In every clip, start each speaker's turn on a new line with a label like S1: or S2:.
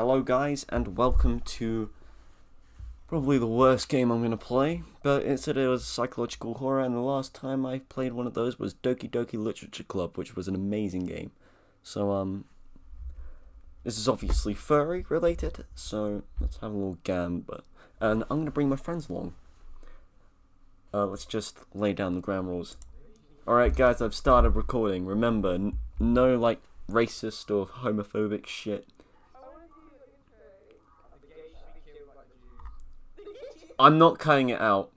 S1: Hello guys, and welcome to probably the worst game I'm going to play, but it said it was psychological horror, and the last time I played one of those was Doki Doki Literature Club, which was an amazing game. So, this is obviously furry related, so let's have a little gambit. And I'm going to bring my friends along. Let's just lay down the ground rules. Alright guys, I've started recording. Remember, no like racist or homophobic shit. I'm not cutting it out.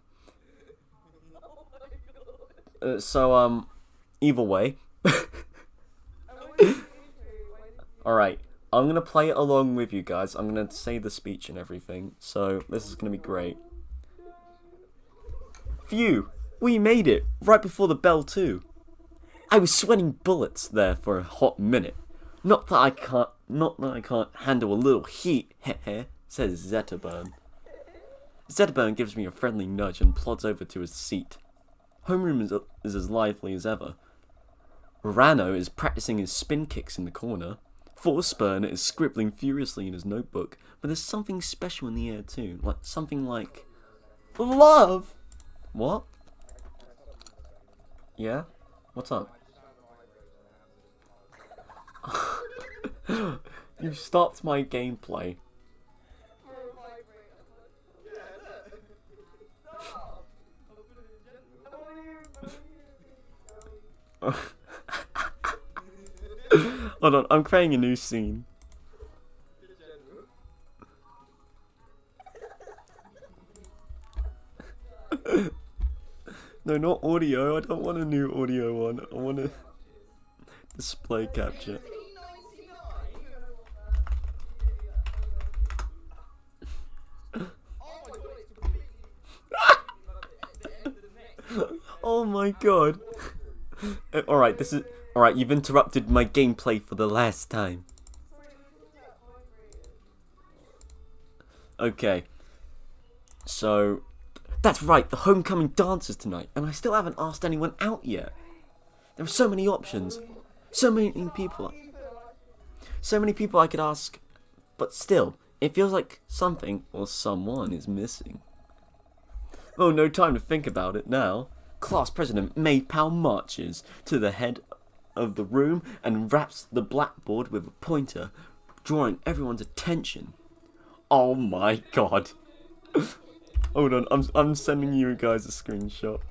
S1: Either way. Alright, I'm gonna play it along with you guys. I'm gonna say the speech and everything. So, this is gonna be great. Phew! We made it! Right before the bell, too. I was sweating bullets there for a hot minute. Not that I can't handle a little heat, heh, says Zetterburn. Zetterburn gives me a friendly nudge and plods over to his seat. Homeroom is as lively as ever. Rano is practicing his spin kicks in the corner. Forspurn is scribbling furiously in his notebook, but there's something special in the air too, something like love. What? Yeah? What's up? You stopped my gameplay. Hold on, I'm creating a new scene. No, not audio. I don't want a new audio one. I want a display capture. Oh my god. Alright, alright, you've interrupted my gameplay for the last time. Okay. So, that's right, the homecoming dance is tonight, and I still haven't asked anyone out yet. There are so many options. So many people I could ask, but still, it feels like something or someone is missing. Oh, no time to think about it now. Class President Maypal marches to the head of the room and raps the blackboard with a pointer, drawing everyone's attention. Oh my god. Hold on, I'm sending you guys a screenshot.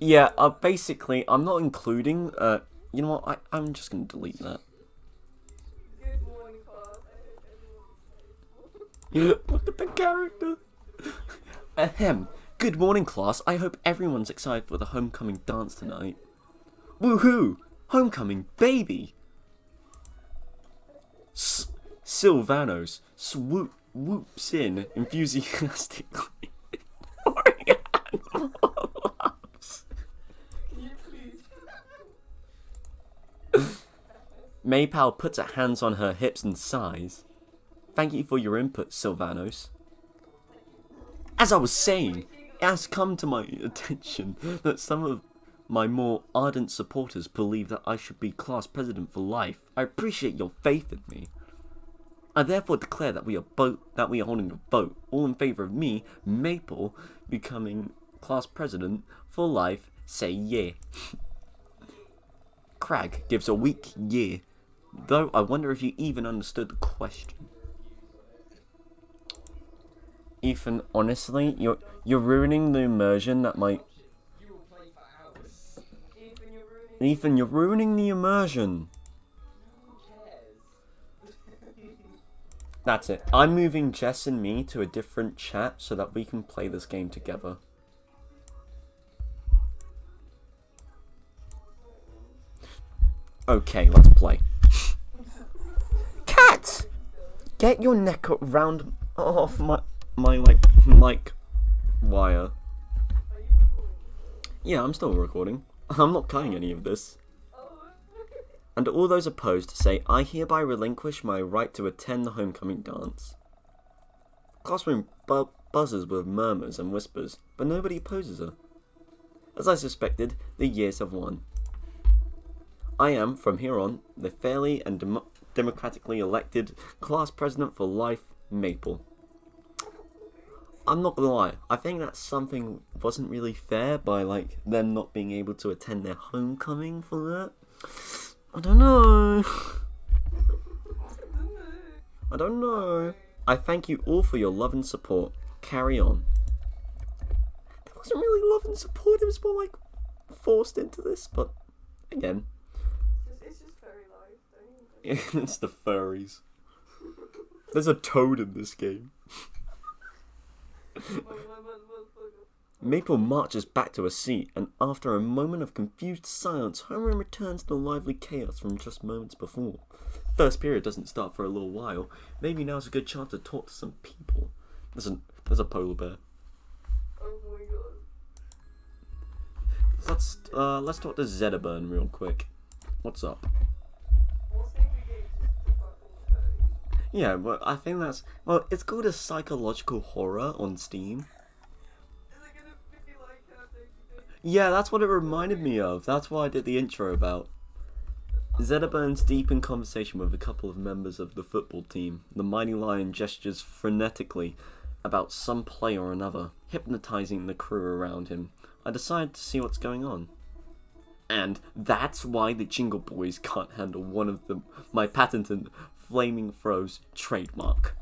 S1: Yeah, basically, I'm not including, you know what, I'm just gonna delete that.
S2: Good morning, class.
S1: Look at the character. Ahem. Good morning, class. I hope everyone's excited for the homecoming dance tonight. Woohoo! Homecoming, baby! Sylvanos swoops in enthusiastically. Maypal puts her hands on her hips and sighs. Thank you for your input, Sylvanos. As I was saying, it has come to my attention that some of my more ardent supporters believe that I should be class president for life. I appreciate your faith in me. I therefore declare that we are holding a vote, all in favour of me, Maple, becoming class president for life. Say yeah. Crag gives a weak yeah. Though I wonder if you even understood the question. Ethan, honestly, you're ruining the immersion that might. Ethan, you're ruining the immersion. That's it. I'm moving Jess and me to a different chat so that we can play this game together. Okay, let's play. Cat! Get your neck around off my mic wire. Yeah, I'm still recording. I'm not cutting any of this. And all those opposed say, I hereby relinquish my right to attend the homecoming dance. Classroom buzzes with murmurs and whispers, but nobody opposes her. As I suspected, the years have won. I am, from here on, the fairly and democratically elected class president for life, Maple. I'm not gonna lie, I think that something wasn't really fair by, like, them not being able to attend their homecoming for that. I don't know. I don't know. I thank you all for your love and support. Carry on. It wasn't really love and support, it was more like forced into this, but again.
S2: It's just fairy life, don't you?
S1: It's the furries. There's a toad in this game. Maple marches back to her seat, and after a moment of confused silence, Homer returns to the lively chaos from just moments before. First period doesn't start for a little while. Maybe now's a good chance to talk to some people. There's a polar bear.
S2: Oh my god.
S1: Let's talk to Zedaburn real quick. What's up?
S2: What's the game just the fucking fairy?
S1: Yeah, well, I think it's called a psychological horror on Steam.
S2: Is it gonna be like Doki Doki?
S1: Yeah, that's what it reminded me of. That's what I did the intro about. Zedaburn's deep in conversation with a couple of members of the football team. The mighty lion gestures frenetically about some play or another, hypnotizing the crew around him. I decide to see what's going on. And that's why the Jingle Boys can't handle one of my patented Flaming Throws trademark.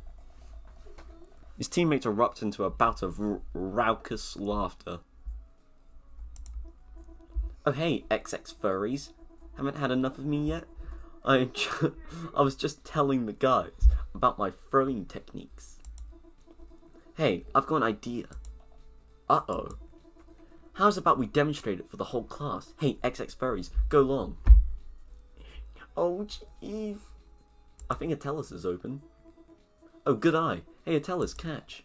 S1: His teammates erupt into a bout of raucous laughter. Oh hey, XX furries. Haven't had enough of me yet? I was just telling the guys about my throwing techniques. Hey, I've got an idea. Uh-oh. How's about we demonstrate it for the whole class? Hey, XX furries, go long. Oh, jeez. I think Atellus is open. Oh, good eye. Hey, Atellus, catch.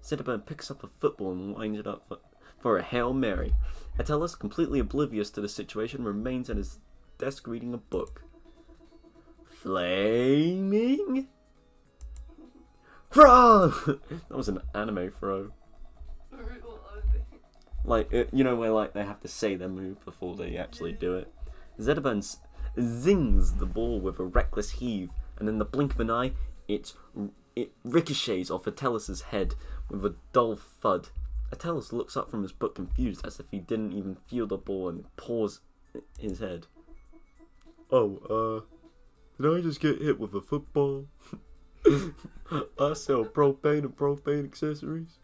S1: Zedaburn picks up a football and winds it up for a Hail Mary. Atellus, completely oblivious to the situation, remains at his desk reading a book. Flaming? Throw! That was an anime throw. Like, you know where like they have to say their move before they actually do it. Zedaburn zings the ball with a reckless heave, and in the blink of an eye, it ricochets off Atellus' head with a dull thud. Atellus looks up from his book confused, as if he didn't even feel the ball, and paws his head. Oh, did I just get hit with a football? I sell propane and propane accessories.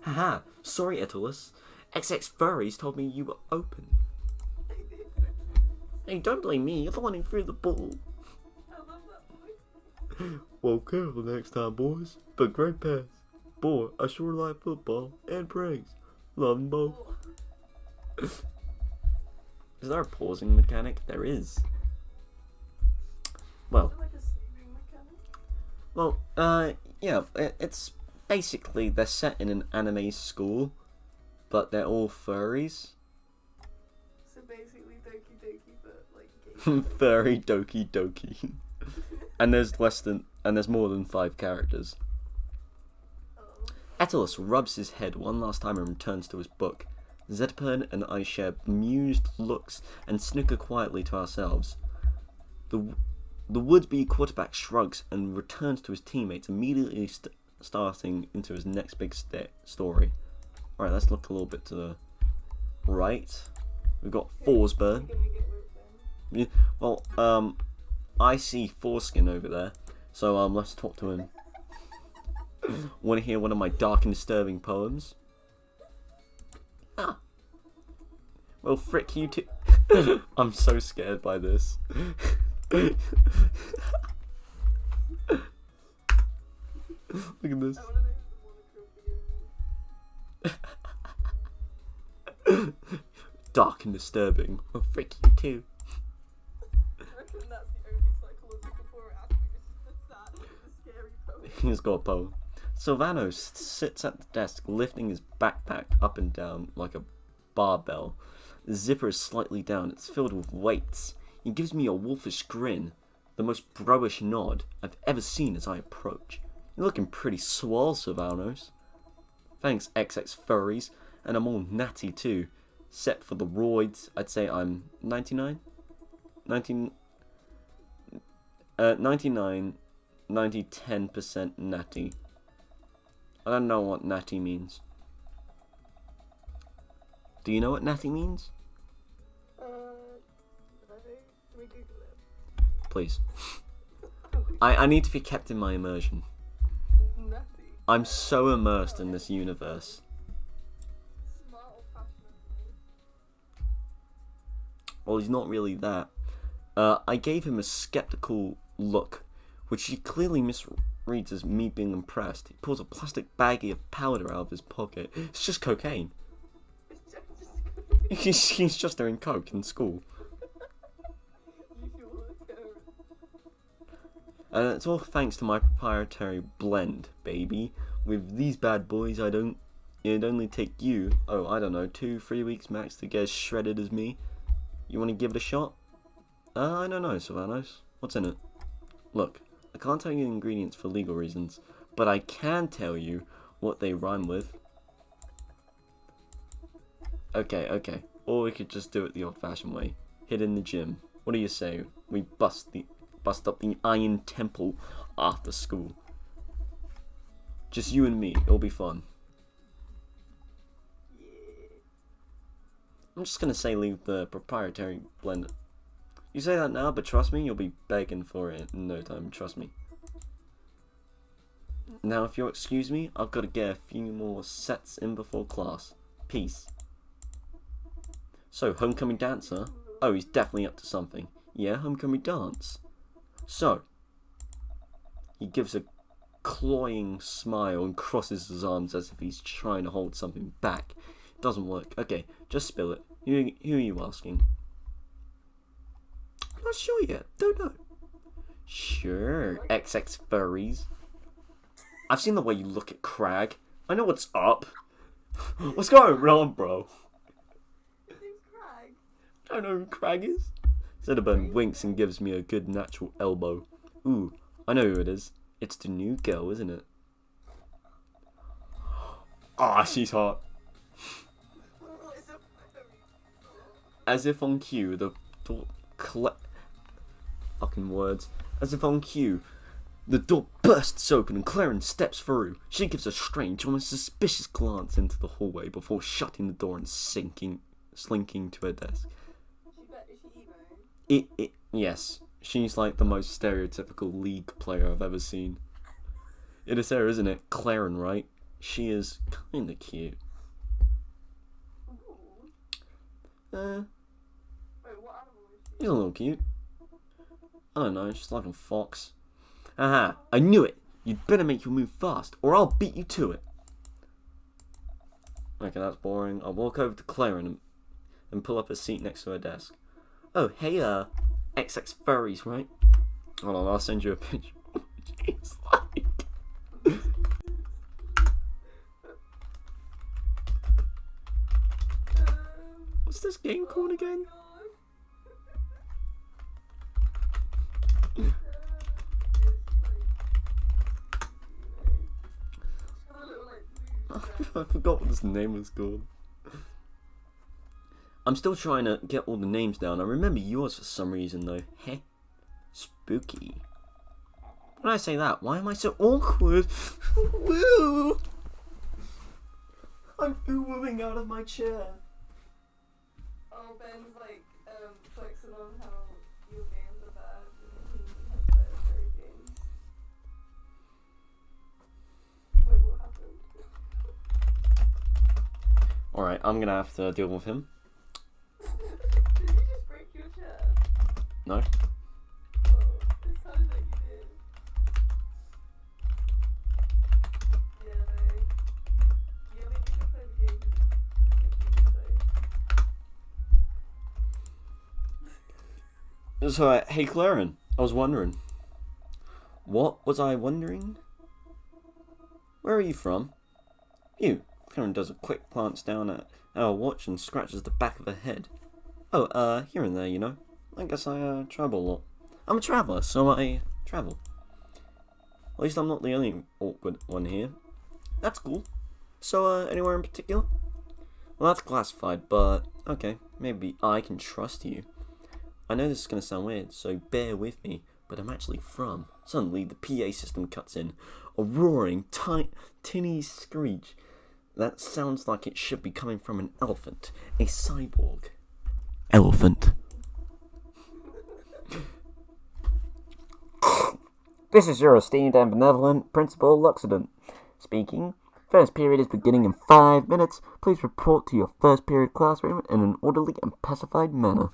S1: Haha, sorry Atellus. XX Furries told me you were open. Hey, don't blame me, you're the one who threw the ball.
S2: I love that boy.
S1: Well, careful next time, boys. But great pass. Boy, I sure like football and pranks. Love them both. Is there a pausing mechanic? There is. Well,
S2: Is it like a saving mechanic?
S1: well, yeah, it's basically they're set in an anime school, but they're all furries.
S2: So basically Doki Doki, but like gay.
S1: Furry Doki Doki. And there's more than 5 characters. Atellus rubs his head one last time and returns to his book. Zedaburn and I share bemused looks and snicker quietly to ourselves. The would-be quarterback shrugs and returns to his teammates, immediately starting into his next big story. Alright, let's look a little bit to the right. We've got Forsberg.
S2: Can we get rid of them?
S1: Yeah, well, I see Foreskin over there, so let's talk to him. Want to hear one of my dark and disturbing poems? Ah. Well, frick you too. I'm so scared by this. Look at this.
S2: I wanna know who the one
S1: Dark and disturbing. Well, frick you too.
S2: I reckon that's the only psychological horror aspect. It's just that, the scary poem.
S1: He's got a poem. Silvano sits at the desk, lifting his backpack up and down like a barbell. The zipper is slightly down. It's filled with weights. He gives me a wolfish grin. the most bro-ish nod I've ever seen as I approach. You're looking pretty swole, Sylvanos. Thanks, XX Furries, and I'm all natty too. Set for the roids, I'd say I'm 99? 99, 10% natty. I don't know what natty means. Do you know what natty means?
S2: Can we Google it?
S1: Please. I need to be kept in my immersion.
S2: Nutty.
S1: I'm so immersed in this universe.
S2: Smart or fashionable?
S1: Well, he's not really that. I gave him a skeptical look, which he clearly misreads as me being impressed. He pulls a plastic baggie of powder out of his pocket. It's just cocaine. He's just doing coke in school. And it's all thanks to my proprietary blend, baby. With these bad boys, it'd only take you, I don't know, 2-3 weeks max to get as shredded as me. You want to give it a shot? I don't know, Sylvanos. What's in it? Look, I can't tell you the ingredients for legal reasons, but I can tell you what they rhyme with. Okay. Or we could just do it the old-fashioned way. Hit in the gym. What do you say? We bust up the Iron Temple after school. Just you and me. It'll be fun. I'm just gonna say leave the proprietary blend. You say that now, but trust me, you'll be begging for it in no time. Trust me. Now, if you'll excuse me, I've got to get a few more sets in before class. Peace. So, homecoming dancer? Oh, he's definitely up to something. Yeah, homecoming dance. So, he gives a cloying smile and crosses his arms as if he's trying to hold something back. It doesn't work. Okay, just spill it. Who are you asking? I'm not sure yet. Don't know. Sure, XX Furries. I've seen the way you look at Crag. I know what's up. What's going on, bro?
S2: His name's Crag.
S1: I don't know who Crag is. Cinnabon winks and gives me a good natural elbow. Ooh, I know who it is. It's the new girl, isn't it? Ah, she's hot.
S2: It's a fairy.
S1: As if on cue, fucking words. As if on cue, the door bursts open and Clarence steps through. She gives a strange, almost suspicious glance into the hallway before shutting the door and slinking to her desk.
S2: Is she emo?
S1: Yes, she's like the most stereotypical League player I've ever seen. It is her, isn't it? Claren, right? She is kinda cute.
S2: Ooh. Wait, what animal is she?
S1: She's a little cute. I don't know, she's like a fox. Aha, I knew it! You'd better make your move fast, or I'll beat you to it. Okay, that's boring. I'll walk over to Claren and pull up a seat next to her desk. Oh, hey, XX Furries, right? Hold on, I'll send you a picture. She's like... What's this game called again? I forgot what this name was called. I'm still trying to get all the names down. I remember yours for some reason though. Heh. Spooky. When I say that, why am I so awkward? Woo! I'm ooh-wooing out of my chair.
S2: Oh, Ben's like, flexing on how your games are bad and he has better games. Wait, what happened?
S1: Alright, I'm gonna have to deal with him.
S2: Did you just break your chair?
S1: No?
S2: Oh, it sounded like you did. Yeah, no. Yeah, maybe you can play the game.
S1: So, hey Claren, I was wondering. What was I wondering? Where are you from? You. Claren does a quick glance down at our watch and scratches the back of her head. Oh, here and there, you know. I guess I travel a lot. I'm a traveller, so I travel. At least I'm not the only awkward one here. That's cool. So, anywhere in particular? Well, that's classified, but okay, maybe I can trust you. I know this is going to sound weird, so bear with me, but I'm actually from. Suddenly, the PA system cuts in. A roaring, tinny screech that sounds like it should be coming from an elephant. A cyborg. Elephant. This is your esteemed and benevolent Principal Luxident speaking. First period is beginning in 5 minutes. Please report to your first period classroom in an orderly and pacified manner.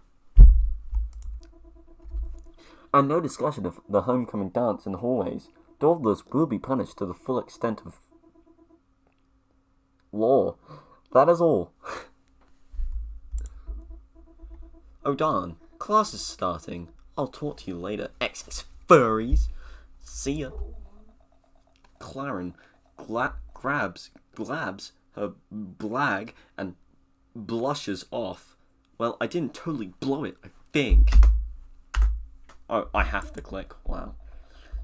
S1: And no discussion of the homecoming dance in the hallways. Dawdlers will be punished to the full extent of law. That is all. Oh darn, class is starting. I'll talk to you later, XX furries. See ya. Claren grabs her blag and blushes off. Well, I didn't totally blow it, I think. Oh, I have to click. Wow.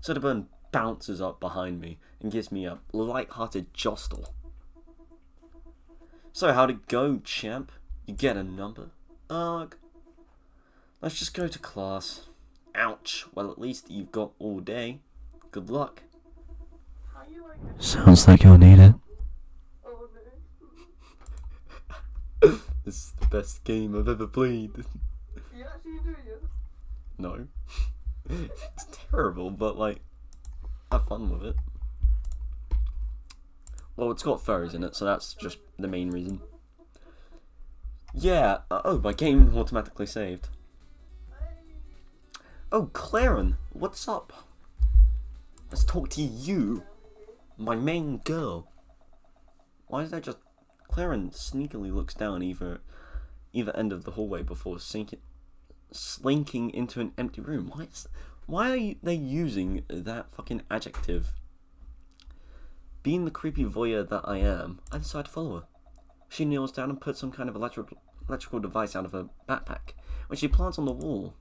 S1: Soderburn bounces up behind me and gives me a light-hearted jostle. So, how'd it go, champ? You get a number? Ugh. Let's just go to class. Ouch. Well, at least you've got all day. Good luck.
S2: How you like
S1: Sounds like you'll need it.
S2: Oh no.
S1: This is the best game I've ever played.
S2: You actually doing it?
S1: No. It's terrible, but like, have fun with it. Well, it's got furries in it, so that's just the main reason. Yeah, oh, my game automatically saved. Oh, Claren, what's up? Let's talk to you, my main girl. Why is that just... Claren sneakily looks down either end of the hallway before slinking into an empty room. Why are they using that fucking adjective? Being the creepy voyeur that I am, I decide to follow her. She kneels down and puts some kind of electrical device out of her backpack, which she plants on the wall.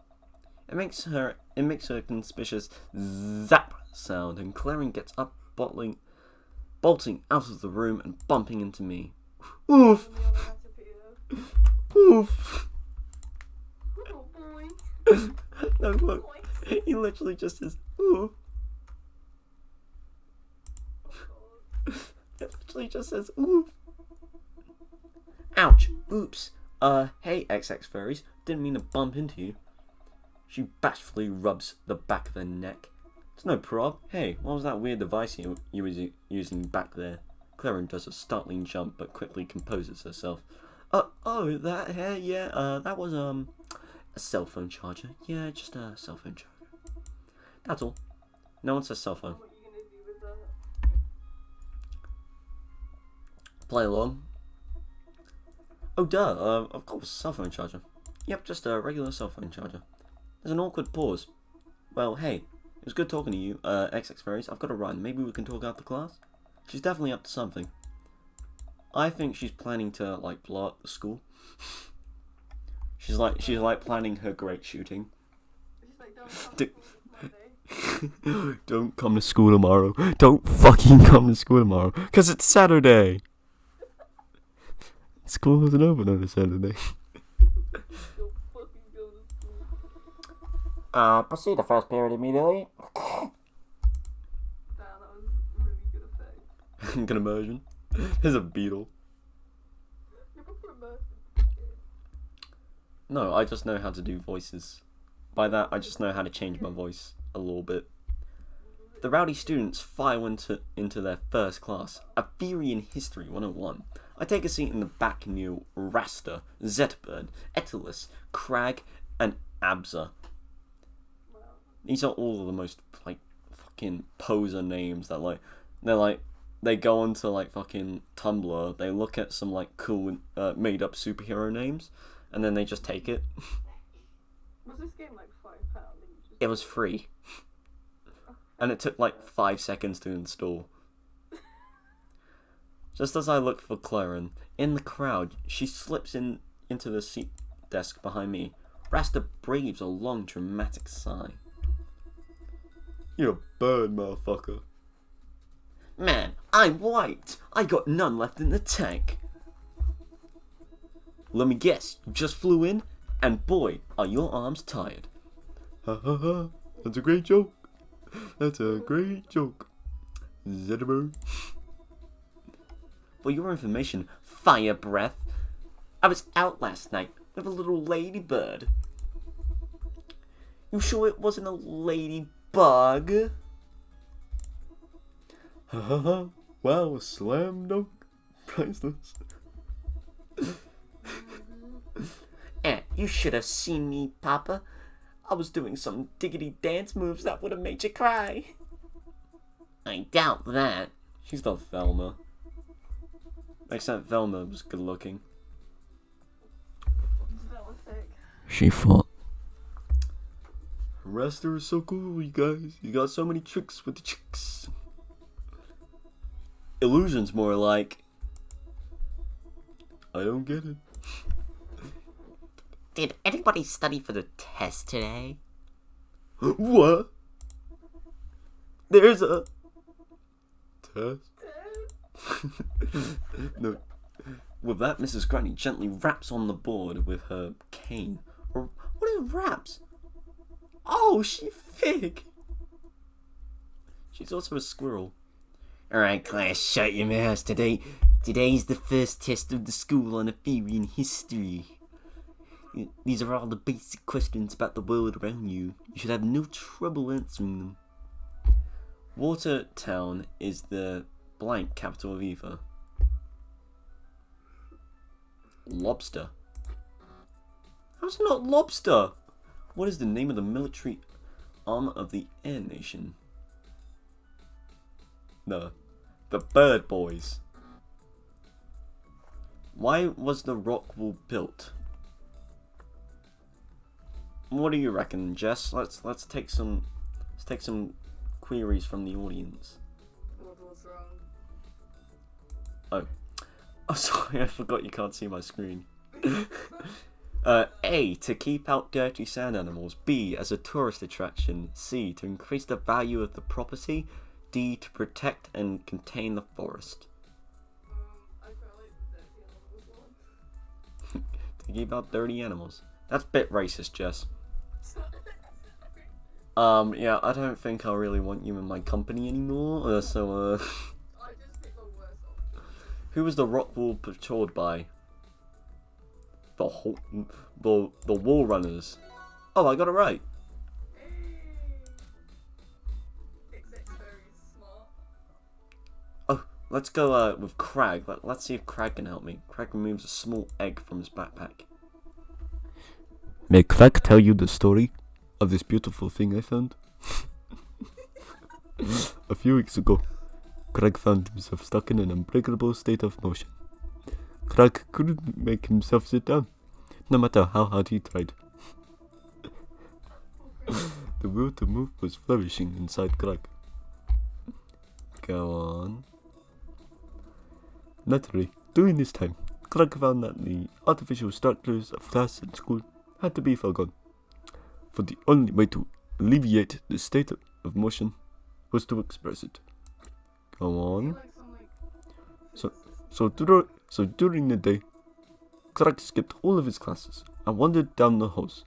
S1: It makes her a conspicuous zap sound, and Claren gets up, bolting out of the room and bumping into me. Oof! Oof!
S2: Oh boy.
S1: No, look. He literally just says, oof. It literally just says, oof. Ouch. Oops. Hey, XX furries. Didn't mean to bump into you. She bashfully rubs the back of her neck. It's no prob. Hey, what was that weird device you were using back there? Claren does a startling jump, but quickly composes herself. Oh, that hair, yeah, that was, a cell phone charger. Yeah, just a cell phone charger. That's all. No one says cell phone.
S2: What are you gonna do with that?
S1: Play along. Oh, duh, of course, cell phone charger. Yep, just a regular cell phone charger. There's an awkward pause. Well, hey, it was good talking to you, XX Fairies. I've got to run. Maybe we can talk after class? She's definitely up to something. I think she's planning to, like, blow up the school. She's like planning her great shooting.
S2: She's like,
S1: Don't come to school tomorrow. Don't fucking come to school tomorrow. Because it's Saturday. School isn't open on a Saturday.
S2: Don't fucking go to school.
S1: Proceed to first period immediately.
S2: Damn, that was really good effect.
S1: Good immersion. There's a beetle.
S2: You're proper immersive.
S1: No, I just know how to do voices. By that, I just know how to change my voice a little bit. The rowdy students file into their first class, Aetherian History 101. I take a seat in the back near Rasta, Zetbird, Etelus, Crag, and Abza. These are all of the most, like, fucking poser names that, they go onto, like, fucking Tumblr, they look at some, like, cool, made-up superhero names, and then they just take it.
S2: Was this game like £5?
S1: It was free. And it took, like, 5 seconds to install. Just as I look for Claren, in the crowd, she slips into the seat desk behind me. Rasta breathes a long, dramatic sigh. You're a bird, motherfucker. Man, I'm white. I got none left in the tank. Let me guess, you just flew in? And boy, are your arms tired. Ha ha ha, that's a great joke. That's a great joke. Zetterberg. For your information, fire breath, I was out last night with a little ladybird. You sure it wasn't a ladybug? Ha ha ha, wow, slam dunk. Priceless. You should have seen me, Papa. I was doing some diggity dance moves that would have made you cry. I doubt that. She's not Velma. Except Velma was good looking.
S2: That was sick.
S1: She fought. Raster is so cool, you guys. You got so many tricks with the chicks. Illusion's more like... I don't get it. Did anybody study for the test today? What? There's a... test? No. With that, Mrs. Granny gently raps on the board with her cane. Or what are raps? Oh, she fig. She's also a squirrel. Alright, class, shut your mouths. Today's the first test of the school on Ephorian history. These are all the basic questions about the world around you. You should have no trouble answering them. Watertown is the blank capital of Eva. Lobster. How's it not lobster? What is the name of the military arm of the Air Nation? The Bird Boys. Why was the rock wall built? What do you reckon, Jess? Let's take some queries from the audience.
S2: What's wrong?
S1: Oh, sorry, I forgot you can't see my screen. A, to keep out dirty sand animals. B, as a tourist attraction. C, to increase the value of the property. D, to protect and contain the forest.
S2: I quite like the dirty animals one.
S1: To keep out dirty animals. That's a bit racist, Jess. Yeah, I don't think I really want you in my company anymore,
S2: I just picked the worst option.
S1: Who was the rock wall patrolled by? The wall runners. Oh, I got it right.
S2: Except very smart.
S1: Oh, let's go with Crag. Let's see if Crag can help me. Crag removes a small egg from his backpack. May Crag tell you the story of this beautiful thing I found? A few weeks ago, Crag found himself stuck in an unbreakable state of motion. Crag couldn't make himself sit down, no matter how hard he tried. The will to move was flourishing inside Crag. Go on. Naturally, during this time, Crag found that the artificial structures of class and school had to be forgone. For the only way to alleviate the state of motion was to express it. Go on. So during the day, Crag skipped all of his classes and wandered down the halls.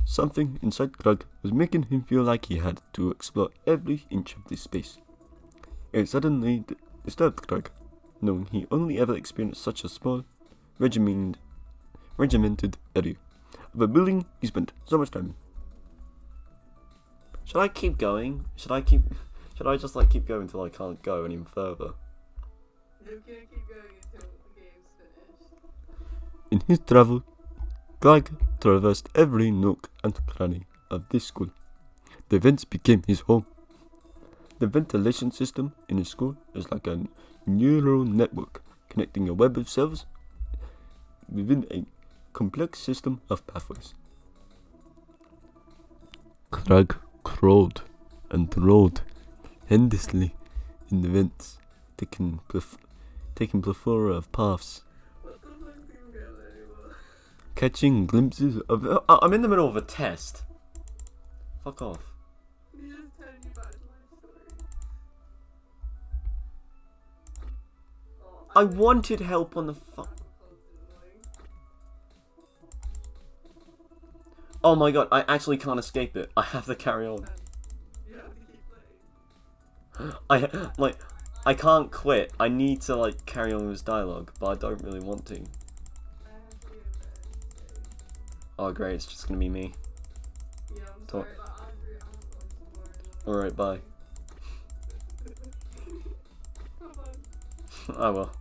S1: Something inside Crag was making him feel like he had to explore every inch of this space. It suddenly disturbed Crag, knowing he only ever experienced such a small, regimented area of a building he spent so much time in. Should I keep going? Should I just keep going until I can't go any further?
S2: You're gonna keep going until the game's finished.
S1: In his travel, Crag traversed every nook and cranny of this school. The vents became his home. The ventilation system in his school is like a neural network connecting a web of cells within a complex system of pathways. Crag crawled and rolled endlessly in the vents, taking plethora of paths,
S2: What the fuck's even going on anymore?
S1: catching glimpses of... I'm in the middle of a test. Fuck off.
S2: You just
S1: I wanted help on the Oh my god, I actually can't escape it. I have to carry on. I can't quit. I need to, like, carry on with this dialogue, but I don't really want to. Oh, great, it's just gonna be me.
S2: Yeah, I'm sorry, but I'm
S1: Alright, bye. Oh well.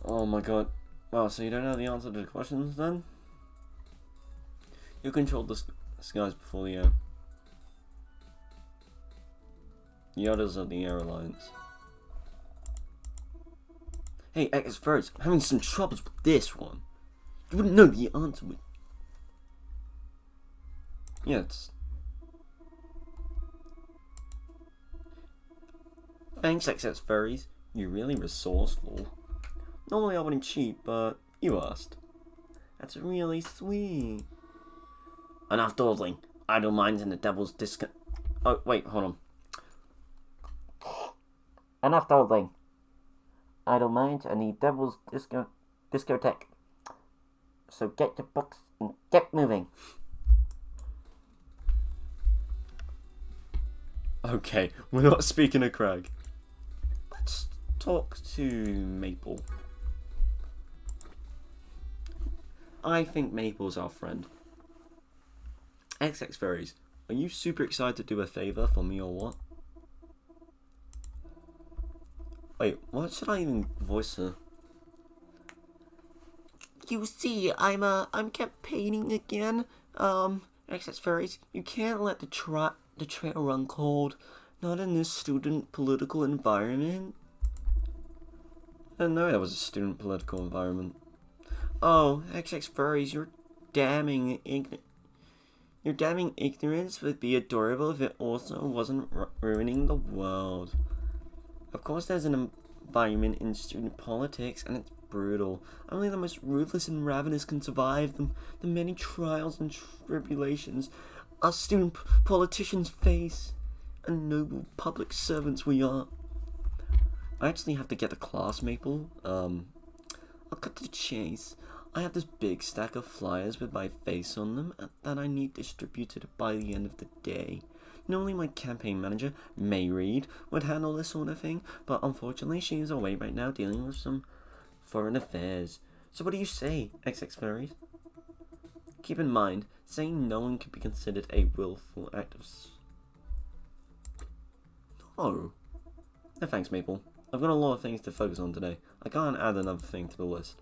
S1: Oh my god. Wow, so you don't know the answer to the questions then? You controlled the skies before the air. The others are the Air Alliance. Hey, X First, I'm having some troubles with this one. You wouldn't know the answer with. Yeah, it's. Thanks, XX Furries. You're really resourceful. Normally I wouldn't cheat, but you asked. That's really sweet. Enough dawdling. Idle minds and the devil's disco. Oh, wait, hold on. Enough dawdling. Idle minds and the devil's discotheque. So get your books and get moving. Okay, we're not speaking of Craig. Let's talk to Maple. I think Maple's our friend. XX Furries, are you super excited to do a favour for me or what? Wait, what should I even voice her? You see, I'm campaigning again. XX Furries, you can't let the trail run cold. Not in this student political environment. I didn't know that was a student political environment. Oh, XX Furries, your damning ignorance would be adorable if it also wasn't ruining the world. Of course, there's an environment in student politics, and it's brutal. Only the most ruthless and ravenous can survive the many trials and tribulations us student politicians face, and noble public servants we are. I actually have to get a class, Maple. I'll cut to the chase. I have this big stack of flyers with my face on them that I need distributed by the end of the day. Normally my campaign manager, May Reed, would handle this sort of thing, but unfortunately she is away right now dealing with some foreign affairs. So what do you say, XX Furries? Keep in mind, saying no one could be considered a willful act of... No. No thanks, Maple. I've got a lot of things to focus on today. I can't add another thing to the list.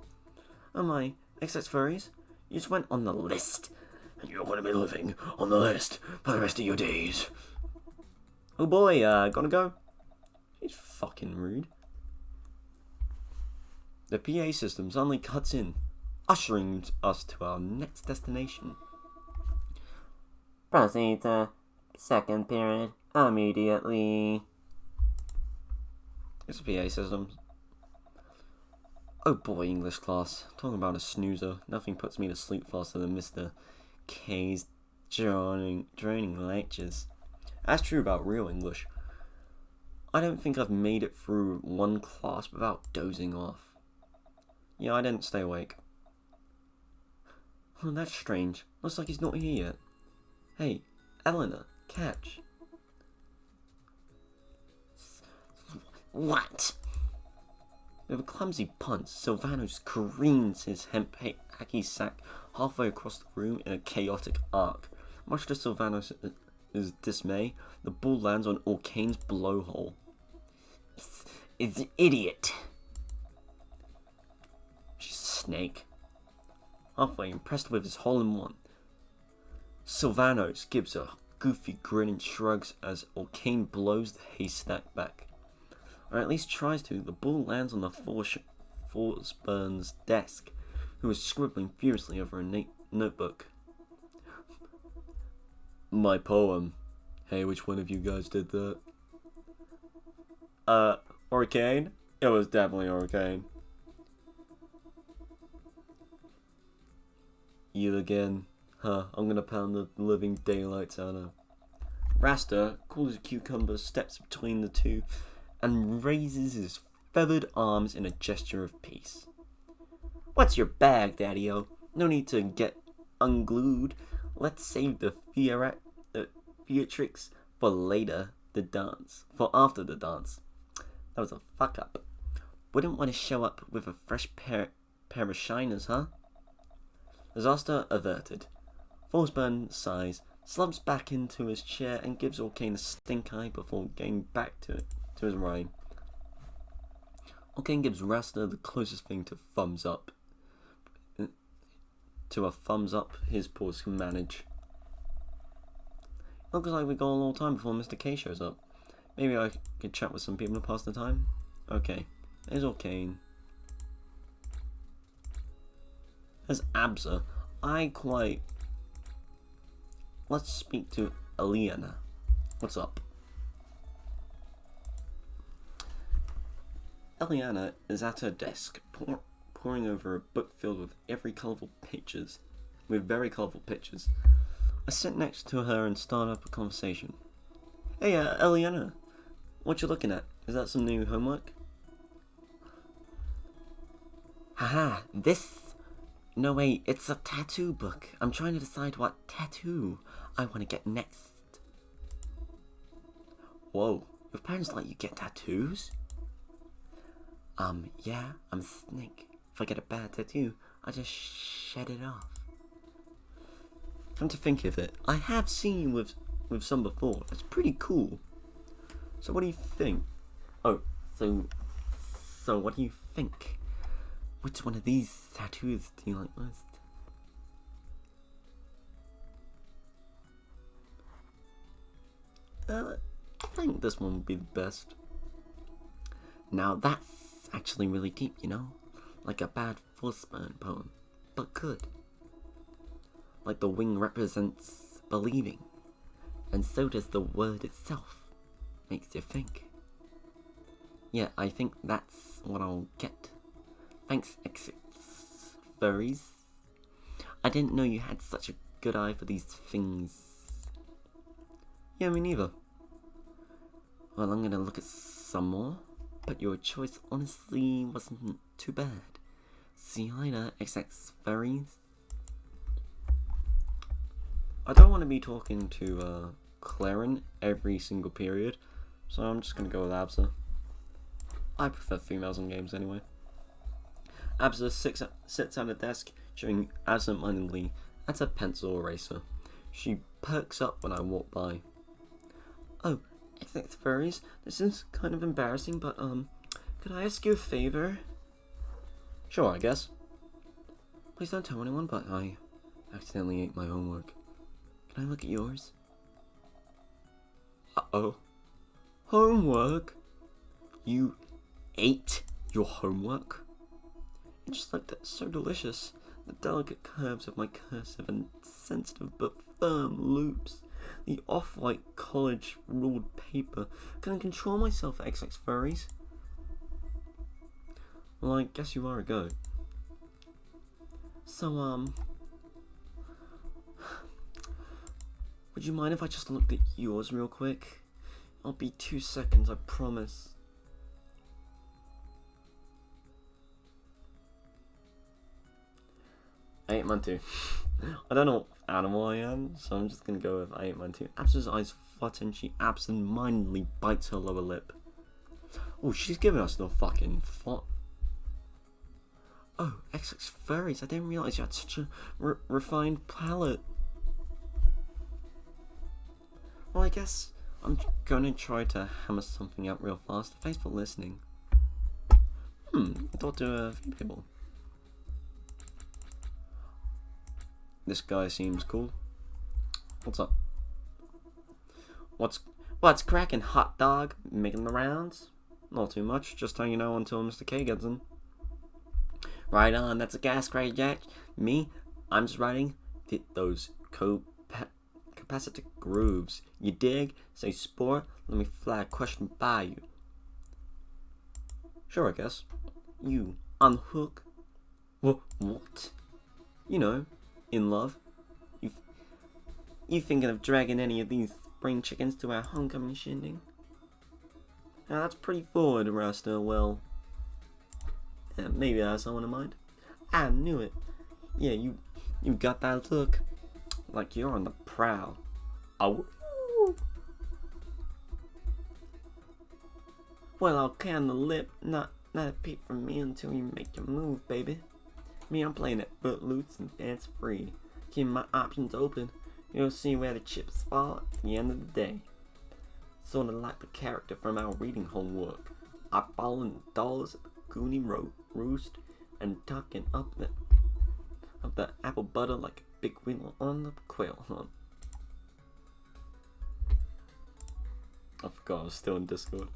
S1: Oh my, XX Furries? You just went on the list. And you're going to be living on the list for the rest of your days. Oh boy, gotta go? He's fucking rude. The PA system suddenly cuts in, ushering us to our next destination. Proceed to second period immediately. It's a PA system. Oh boy, English class. Talking about a snoozer. Nothing puts me to sleep faster than Mr. K's draining lectures. That's true about real English. I don't think I've made it through one class without dozing off. Yeah, I didn't stay awake. Oh, that's strange. Looks like he's not here yet. Hey, Eleanor, catch. What? With a clumsy punch, Sylvanos careens his hemp hacky sack halfway across the room in a chaotic arc. Much to Sylvanos' dismay, the ball lands on Orcane's blowhole. It's an idiot. She's a snake. Halfway impressed with his hole-in-one, Sylvanos gives a goofy grin and shrugs as Orcane blows the haystack back. Or at least tries to. The ball lands on the Forsburn's desk, who is scribbling furiously over a notebook. My poem. Hey, which one of you guys did that? Orcane? It was definitely Orcane. You again. I'm gonna pound the living daylights out of. Rasta, cool as a cucumber, steps between the two and raises his feathered arms in a gesture of peace. What's your bag, Daddy-O? No need to get unglued. Let's save the theatrics for later, for after the dance. That was a fuck up. Wouldn't want to show up with a fresh pair of shiners, huh? Disaster averted. Forsburn sighs, slumps back into his chair and gives Orkane a stink eye before getting back to his rhyme. Orkane gives Rasta the closest thing to thumbs up. To a thumbs up his paws can manage. Looks like we got a little time before Mr. K shows up. Maybe I could chat with some people to pass the time? Okay, there's Orkane. There's Abza. Let's speak to Eliana. What's up? Eliana is at her desk, poring over a book filled with very colourful pictures. I sit next to her and start up a conversation. Hey, Eliana, what you looking at? Is that some new homework? Haha, this? No, wait, it's a tattoo book. I'm trying to decide what tattoo I want to get next. Whoa, your parents let you get tattoos? Yeah, I'm a snake. If I get a bad tattoo, I just shed it off. Come to think of it, I have seen you with some before. It's pretty cool. So what do you think? Oh, so what do you think? Which one of these tattoos do you like most? I think this one would be the best. Now that's actually really deep, you know? Like a bad Forsburn poem, but good. Like the wing represents believing, and so does the word itself. Makes you think. Yeah, I think that's what I'll get. Thanks, furries. I didn't know you had such a good eye for these things. Yeah, me neither. Well, I'm gonna look at some more, but your choice honestly wasn't too bad. See you later, furries. I don't want to be talking to Claren every single period, so I'm just gonna go with Abza. I prefer females in games anyway. Abza sits at a desk, chewing absent-mindedly at a pencil eraser. She perks up when I walk by. Oh, furries, this is kind of embarrassing, but could I ask you a favor? Sure, I guess. Please don't tell anyone, but I accidentally ate my homework. Can I look at yours? Uh-oh. Homework? You ate your homework? It just looked so delicious. The delicate curves of my cursive and sensitive but firm loops. The off-white college-ruled paper. Can I control myself, furries? Well, I guess you are a goat. So, would you mind if I just looked at yours real quick? I'll be 2 seconds, I promise. I ate mine too. I don't know what animal I am, so I'm just gonna go with I ate mine too. Absa's eyes flutter and she absent-mindedly bites her lower lip. Oh, she's giving us no fucking thought. Oh, furries, I didn't realise you had such a refined palate. Well, I guess I'm gonna try to hammer something out real fast. Thanks for listening. Talk to a few people. This guy seems cool. What's up? What's cracking, hot dog? Making the rounds? Not too much, just hanging out until Mr. K gets in. Right on, that's a gas crazy jack. Me, I'm just riding those capacitic grooves. You dig? Say sport? Let me fly a question by you. Sure, I guess. You unhook? What? You know, in love. You You thinking of dragging any of these spring chickens to our homecoming shindig? Now that's pretty forward, Rasta. Well, maybe I have someone in mind. I knew it. Yeah, you got that look. Like you're on the prowl. Oh. Well, I'll can the lip, not a peep from me until you make your move, baby. Me, I'm playing it footloose and dance free. Keeping my options open. You'll see where the chips fall at the end of the day. Sorta like the character from our reading homework. I fall in the dolls at the Goonie roost and tucking up the apple butter like a big wheel on the quail hunt. I forgot I was still in Discord.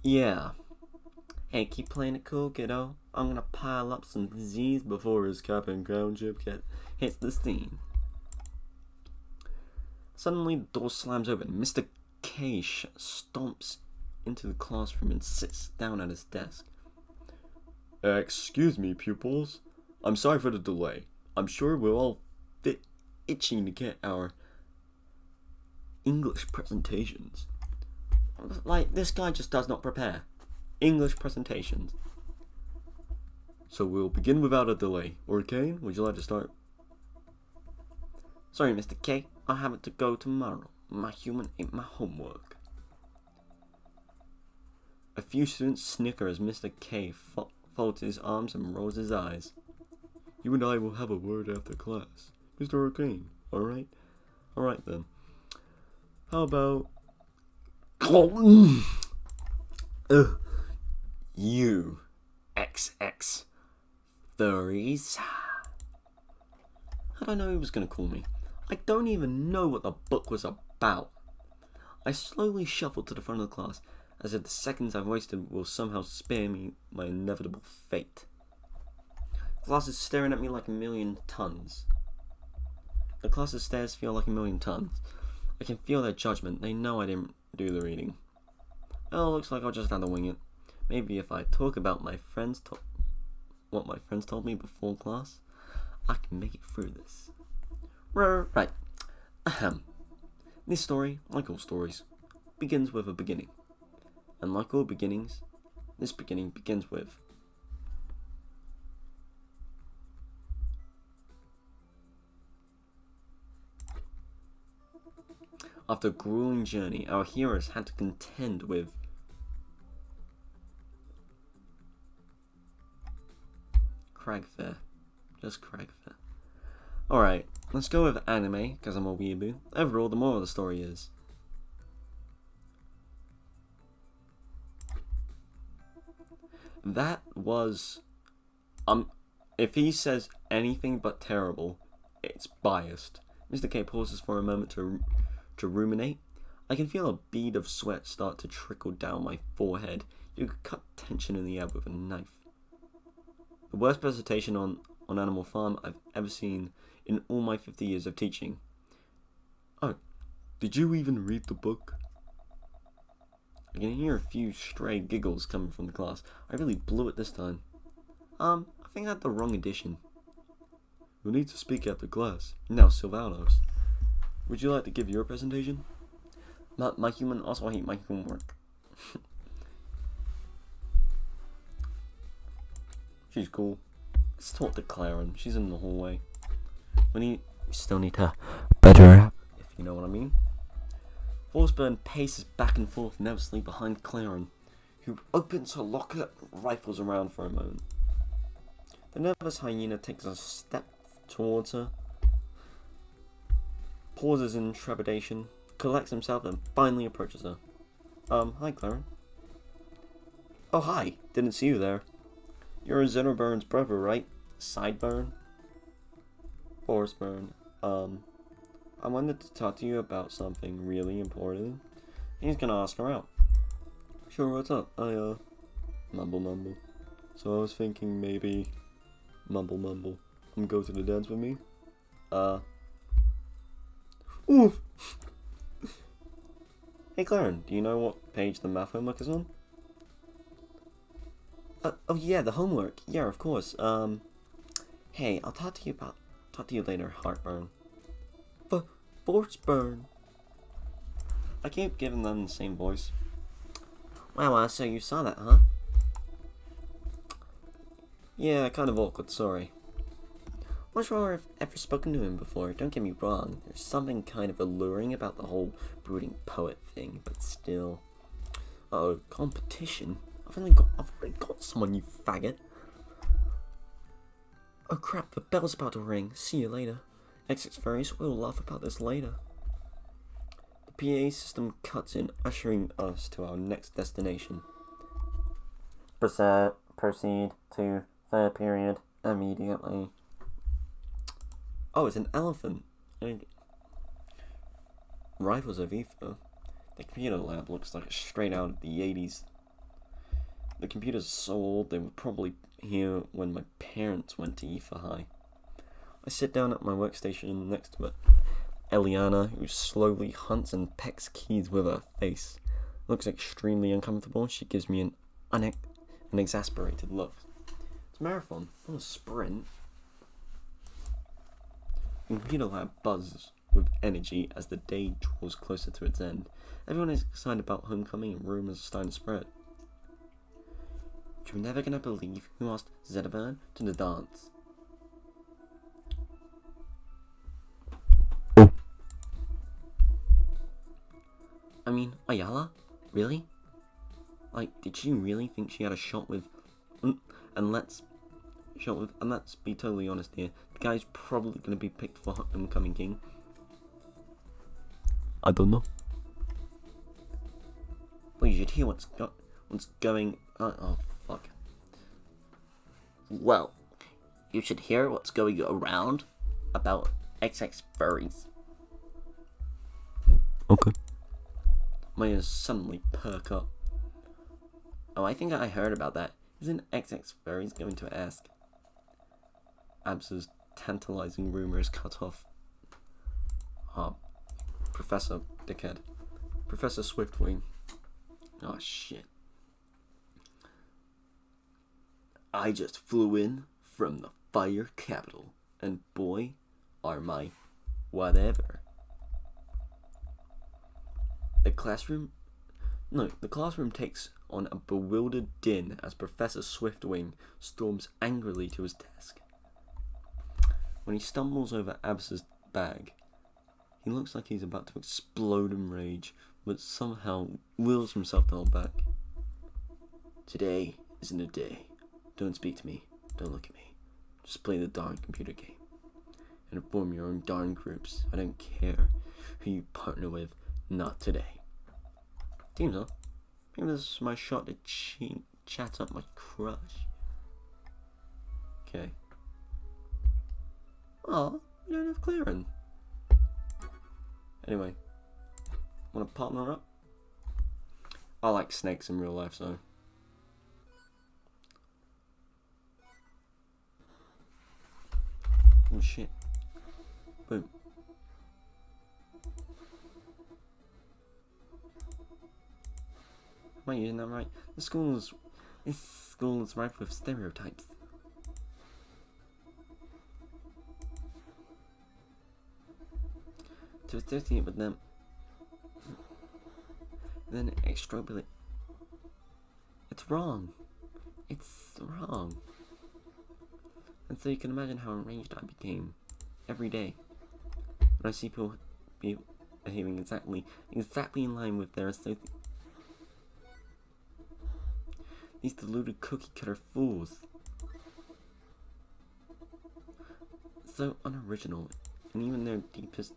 S1: Yeah. Hey, keep playing it cool, kiddo. I'm gonna pile up some disease before his cap and crown chip hits the scene. Suddenly, the door slams open. Mr. K stomps into the classroom and sits down at his desk. Excuse me, pupils. I'm sorry for the delay. I'm sure we're all itching to get our English presentations. Like, this guy just does not prepare. English presentations. So we'll begin without a delay. Kane, would you like to start? Sorry, Mr. K. I have to go tomorrow. My human ain't my homework. A few students snicker as Mr. K folds his arms and rolls his eyes. You and I will have a word after class. Mr. Arcane, alright? Alright then. How about... You XX furries. How'd I know he was gonna call me? I don't even know what the book was about. I slowly shuffled to the front of the class, as if the seconds I've wasted will somehow spare me my inevitable fate. The class is staring at me like a million tons. The class's stares feel like a million tons. I can feel their judgment. They know I didn't do the reading. Oh, looks like I'll just have to wing it. Maybe if I talk about what my friends told me before class, I can make it through this. Right. Ahem. This story, like all stories, begins with a beginning. And like all beginnings, this beginning begins with... After a grueling journey, our heroes had to contend with Cragfair. Just Cragfair. Alright, let's go with anime, because I'm a weeaboo. Overall, the moral of the story is... That was... if he says anything but terrible, it's biased. Mr. K pauses for a moment to ruminate. I can feel a bead of sweat start to trickle down my forehead. You could cut tension in the air with a knife. The worst presentation on Animal Farm I've ever seen in all my 50 years of teaching. Oh, did you even read the book? I can hear a few stray giggles coming from the class. I really blew it this time. I think I had the wrong edition. You'll need to speak after class. Now, Sylvanos, would you like to give your presentation? My human also hate my homework. She's cool. Let's talk to Claren. She's in the hallway. We still need to better her up, if you know what I mean. Forsburn paces back and forth nervously behind Claren, who opens her locker and rifles around for a moment. The nervous hyena takes a step towards her, pauses in trepidation, collects himself, and finally approaches her. Hi, Claren. Oh, hi. Didn't see you there. You're Zenoburn's brother, right? Sideburn? Forsburn. I wanted to talk to you about something really important. He's gonna ask her out. Sure, what's up? Mumble. So I was thinking maybe... Mumble. Go to the dance with me? Oof! Hey, Claren, do you know what page the math homework is on? Oh yeah, the homework. Yeah, of course. Hey, I'll talk to you about Talk to you later, Heartburn. Force burn. I keep giving them the same voice. Wow, so you saw that, huh? Yeah, kind of awkward, sorry. Not sure I've ever spoken to him before, don't get me wrong. There's something kind of alluring about the whole brooding poet thing, but still. Uh-oh, competition? I've already got someone, you faggot. Oh crap, the bell's about to ring. See you later. XX Furries, we'll laugh about this later. The PA system cuts in, ushering us to our next destination. Proceed to third period immediately. Oh, it's an elephant. Rivals of Ether. The computer lab looks like it's straight out of the 80s. The computers are so old they were probably here when my parents went to Ether High. I sit down at my workstation next to it. Eliana, who slowly hunts and pecks keys with her face. Looks extremely uncomfortable. She gives me an exasperated look. It's a marathon, not a sprint. The computer lab buzzes with energy as the day draws closer to its end. Everyone is excited about homecoming and rumors are starting to spread. You're never gonna believe who asked Zedabern to the dance. I mean, Ayala? Really? Like, did she really think she had a shot with... And let's be totally honest here. The guy's probably going to be picked for Homecoming King. I don't know. Well, you should hear what's going... oh, fuck. Well, you should hear what's going around about XX Furries. Okay. My ears suddenly perk up. Oh, I think I heard about that. Isn't XX Furries going to ask? Abs's tantalizing rumor is cut off. Professor Dickhead. Professor Swiftwing. Oh, shit. I just flew in from the fire capital, and boy, are my whatever. The classroom takes on a bewildered din as Professor Swiftwing storms angrily to his desk. When he stumbles over Abs's bag, he looks like he's about to explode in rage, but somehow wills himself to hold back. Today isn't a day. Don't speak to me. Don't look at me. Just play the darn computer game. And form your own darn groups. I don't care who you partner with. Not today. Seems so. Maybe this is my shot to chat up my crush. Okay. Oh, we don't have clearing. Anyway. Wanna partner up? I like snakes in real life, so. Oh shit. Boom. Am I using that right? This school is rife with stereotypes. To associate with them, and then extrapolate. It's wrong. It's wrong. And so you can imagine how enraged I became every day when I see people behaving exactly in line with their associates. These deluded cookie-cutter fools. So unoriginal, and even their deepest...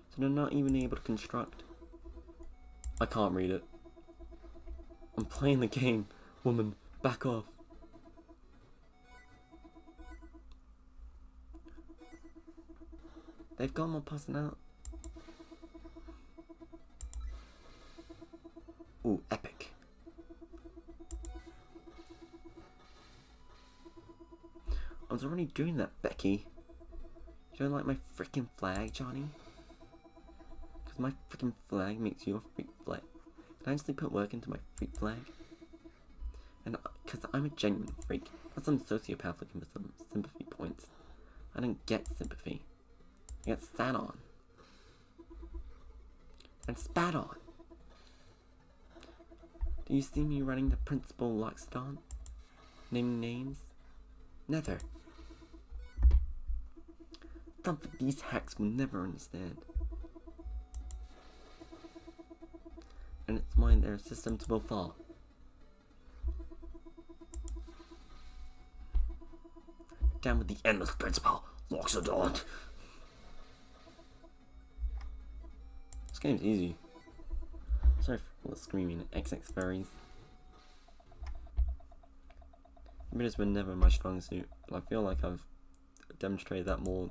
S1: So they're not even able to construct. I can't read it. I'm playing the game. Woman, back off. They've got more personality. Ooh, epic. I was already doing that, Becky. You don't like my freaking flag, Johnny? Because my freaking flag makes you a freak flag. Can I actually put work into my freak flag? And because I'm a genuine freak, not some sociopath looking for some sympathy points. I don't get sympathy. I get sat on. And spat on. Do you see me running the principal Loxodon? Naming names? Never. Something these hacks will never understand. And it's why their systems will fall. Down with the endless principal, Loxodon. This game's easy. Sorry for all the screaming at XX furries. Computers were never my strong suit, but I feel like I've demonstrated that more.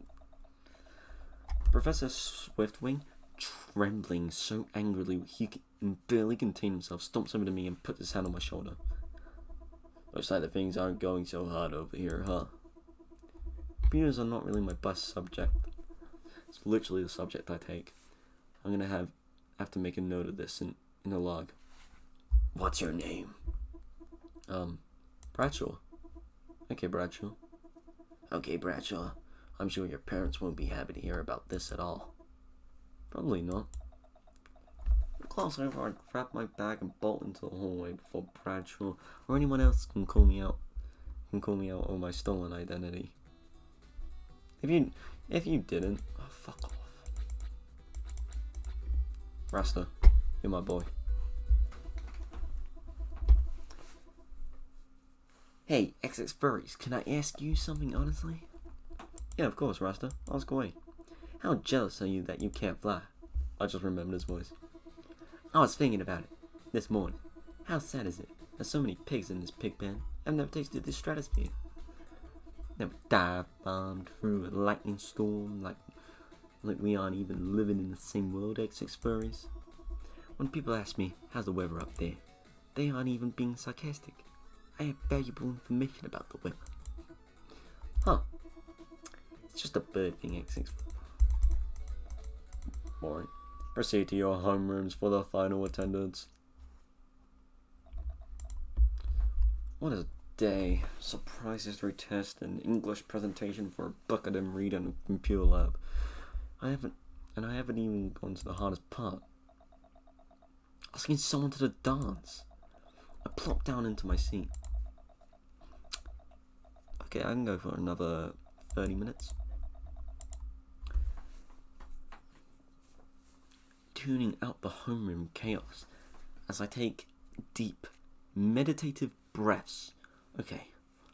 S1: Professor Swiftwing, trembling so angrily he can barely contain himself, stomps over to me and puts his hand on my shoulder. Looks like the things aren't going so hard over here, huh? Computers are not really my best subject. It's literally the subject I take. I'm gonna have to make a note of this in the log. What's your name? Bradshaw. Okay, Bradshaw. Okay, Bradshaw. I'm sure your parents won't be happy to hear about this at all. Probably not. Close over, I'd grab my bag and bolt into the hallway before Bradshaw or anyone else can call me out. On my stolen identity. If you didn't, oh, fuck off. Rasta, you're my boy. Hey, XX Furries, can I ask you something honestly? Yeah, of course, Rasta. Ask away. How jealous are you that you can't fly? I just remembered his voice. I was thinking about it this morning. How sad is it? There's so many pigs in this pig pen. I've never tasted this stratosphere. Never dive bombed through a lightning storm like we aren't even living in the same world, XX Furries. When people ask me, how's the weather up there? They aren't even being sarcastic. I have valuable information about the weather. Huh. It's just a bird thing, XX. Boring. Proceed to your homerooms for the final attendance. What a day. Surprise history test and English presentation for a book I didn't read in a computer lab. I haven't even gone to the hardest part. Asking someone to the dance. I plopped down into my seat. Okay, I can go for another 30 minutes. Tuning out the homeroom chaos as I take deep, meditative breaths. Okay,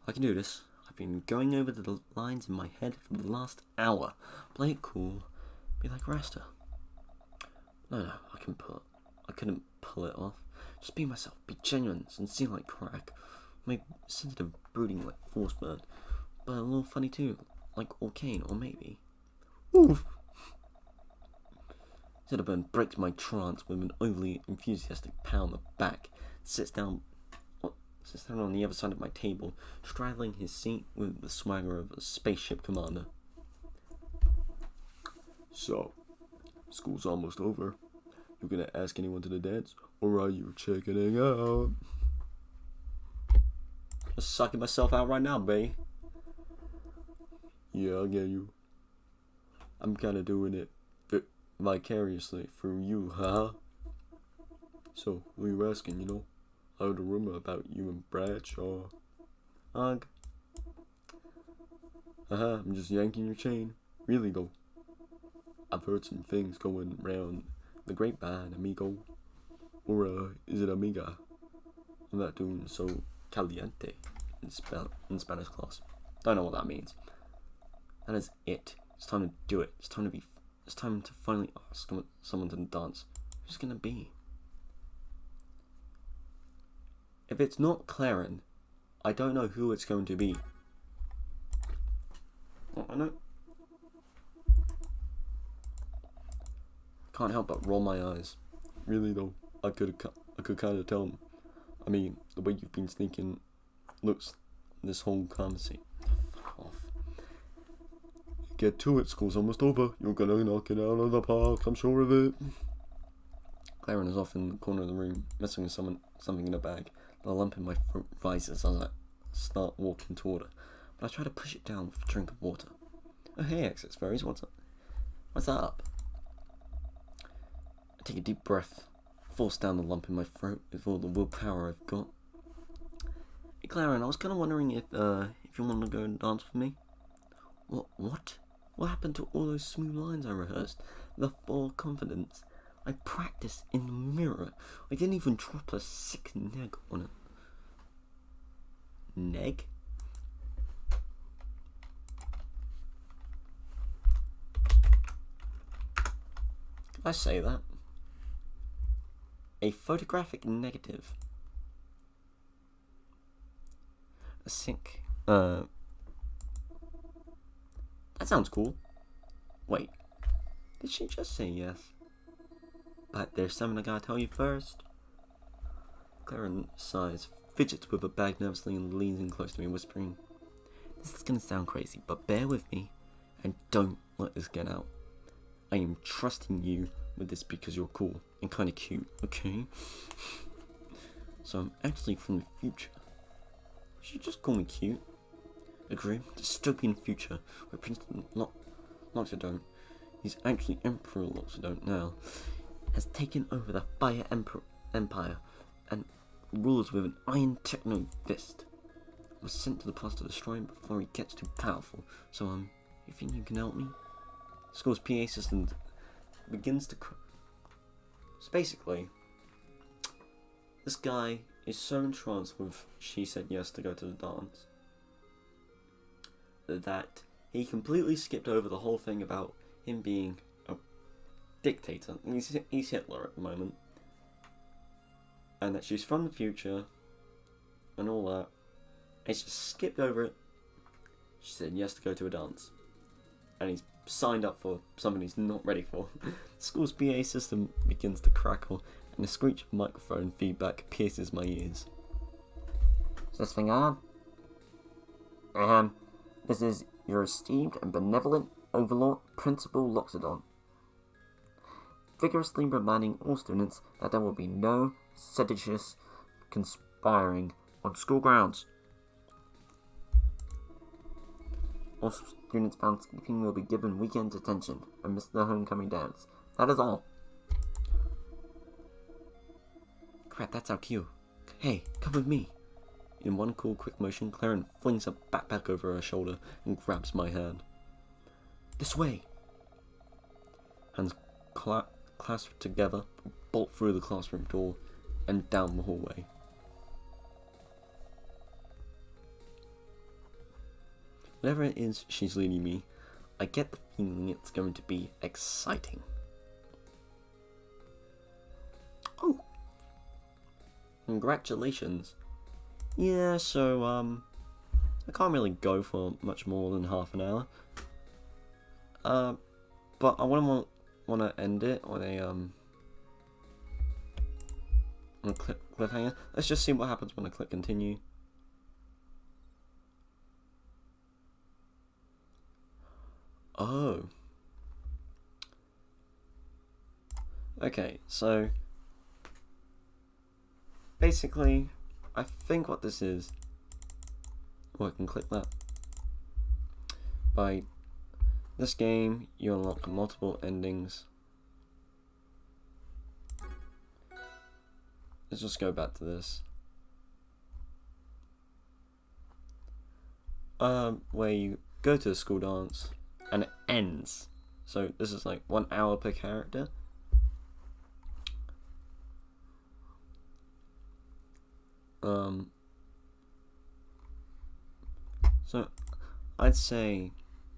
S1: I can do this. I've been going over the lines in my head for the last hour. Play it cool. Be like Rasta. No, I couldn't pull it off. Just be myself. Be genuine, sincere like crack. Maybe sensitive, brooding like Forceburn. But a little funny too, like Orcane, or maybe. Oof! Cinnabon breaks my trance with an overly enthusiastic pat on the back. Sits down on the other side of my table, straddling his seat with the swagger of a spaceship commander. So, school's almost over. You gonna ask anyone to the dance, or are you checking it out? Just sucking myself out right now, bae. Yeah, I get you. I'm kinda doing it vicariously through you, huh? So, who you asking, you know? I heard a rumor about you and Bradshaw. Ugh. I'm just yanking your chain. Really though. I've heard some things going around the grapevine, amigo. Or, is it amiga? I'm not doing so caliente in Spanish class. Don't know what that means. That is it. It's time to do it. It's time to finally ask someone to dance. Who's it gonna be? If it's not Claren, I don't know who it's going to be. Oh, I know. Can't help but roll my eyes. Really though, I could kind of tell. I mean, the way you've been sneaking looks this whole conversation. Fuck off. Get to it, school's almost over. You're gonna knock it out of the park, I'm sure of it. Claren is off in the corner of the room, messing with something in a bag. The lump in my throat rises as I start walking toward her, but I try to push it down with a drink of water. Oh, hey, Exit Furries, what's up? What's up? I take a deep breath, force down the lump in my throat with all the willpower I've got. Hey, Claren, I was kind of wondering if you want to go and dance with me. What? What happened to all those smooth lines I rehearsed? The full confidence. I practiced in the mirror. I didn't even drop a sick neg on it. Neg? Did I say that? A photographic negative. A sick. That sounds cool. Wait, did she just say yes? But there's something I gotta tell you first. Claren sighs, fidgets with her bag nervously, and leans in close to me, whispering, "This is gonna sound crazy, but bear with me, and don't let this get out. I am trusting you with this because you're cool and kinda cute, okay? So I'm actually from the future. You should just call me cute. A grim, dystopian future where Prince Loxodon, he's actually Emperor Loxodon now, has taken over the Fire Empire and rules with an iron techno fist. I was sent to the past to destroy him before he gets too powerful. So you think you can help me?" The school's PA system begins to So basically, this guy is so entranced with she said yes to go to the dance that he completely skipped over the whole thing about him being a dictator. He's Hitler at the moment. And that she's from the future and all that. He's just skipped over it. She said yes to go to a dance. And he's signed up for something he's not ready for. The school's PA system begins to crackle, and the screech of microphone feedback pierces my ears. "Is this thing on? This is your esteemed and benevolent overlord, Principal Loxodon. Vigorously reminding all students that there will be no seditious conspiring on school grounds. All students found sleeping will be given weekend detention and miss the homecoming dance. That is all." Crap, that's our cue. Hey, come with me. In one cool, quick motion, Claren flings her backpack over her shoulder and grabs my hand. "This way." Hands clasped together, we bolt through the classroom door and down the hallway. Whatever it is she's leading me, I get the feeling it's going to be exciting. Oh! Congratulations. Yeah, so, I can't really go for much more than half an hour. But I want to end it on a cliffhanger. Let's just see what happens when I click continue. Oh. Okay, so basically, I think what this is, I can click that. By this game, you unlock multiple endings. Let's just go back to this. Where you go to the school dance and it ends. So this is like 1 hour per character. So I'd say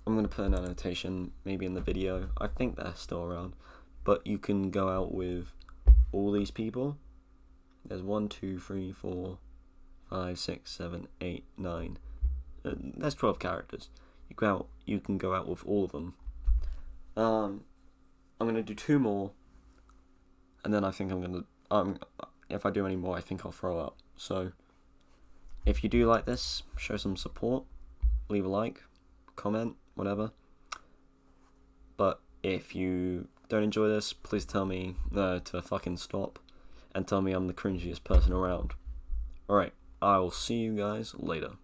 S1: I'm going to put an annotation maybe in the video. I think they're still around, but you can go out with all these people. There's 1, 2, 3, 4, 5, 6, 7, 8, 9. There's 12 characters. You can go out with all of them. I'm going to do 2 more, and then I think I'm going to if I do any more, I think I'll throw up. So if you do like this, show some support, leave a like, comment, whatever. But if you don't enjoy this, please tell me to fucking stop and tell me I'm the cringiest person around. Alright, I will see you guys later.